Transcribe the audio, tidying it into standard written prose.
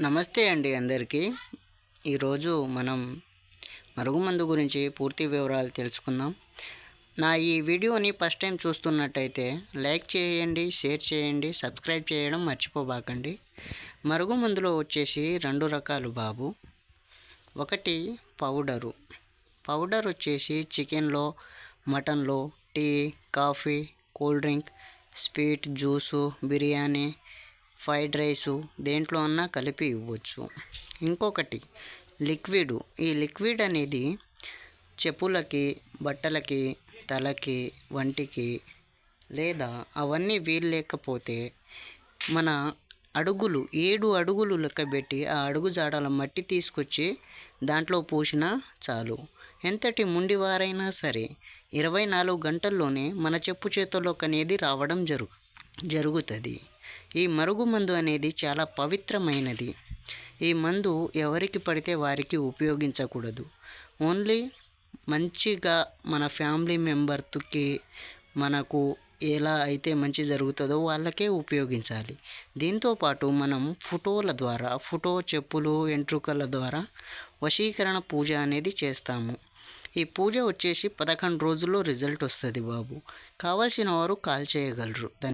నమస్తే అండి అందరికీ. ఈరోజు మనం మరుగుమందు గురించి పూర్తి వివరాలు తెలుసుకుందాం. నా ఈ వీడియోని ఫస్ట్ టైం చూస్తున్నట్టయితే లైక్ చేయండి, షేర్ చేయండి, సబ్స్క్రైబ్ చేయడం మర్చిపోబాకండి. మరుగుమందులో వచ్చేసి 2 రకాలు బాబు. ఒకటి పౌడర్ వచ్చేసి చికెన్లో, మటన్లో, tea, coffee, cool drink, sweet, juice, biryani, fried rice దేంట్లో అన్నా కలిపి ఇవ్వచ్చు. ఇంకొకటి లిక్విడ్. ఈ లిక్విడ్ అనేది చెప్పులకి, బట్టలకి, తలకి, వంటికి, లేదా అవన్నీ వీలు లేకపోతే మన అడుగులు 7 అడుగులు లెక్కబెట్టి ఆ అడుగు జాడల మట్టి తీసుకొచ్చి దాంట్లో పూసినా చాలు. ఎంతటి ముండివారైనా సరే 24 గంటల్లోనే మన చెప్పు చేతుల్లోకి అనేది రావడం జరుగుతుంది. ఈ మరుగుమందు అనేది చాలా పవిత్రమైనది. ఈ మందు ఎవరికి పడితే వారికి ఉపయోగించకూడదు. ఓన్లీ మంచిగా మన ఫ్యామిలీ మెంబర్కి మనకు ఎలా అయితే మంచి జరుగుతుందో వాళ్ళకే ఉపయోగించాలి. దీంతోపాటు మనం ఫోటో, చెప్పులు, ఎంట్రుకల ద్వారా వశీకరణ పూజ అనేది చేస్తాము. ఈ పూజ వచ్చేసి 11 రోజుల్లో రిజల్ట్ వస్తుంది బాబు. కావాల్సిన వారు కాల్ చేయగలరు.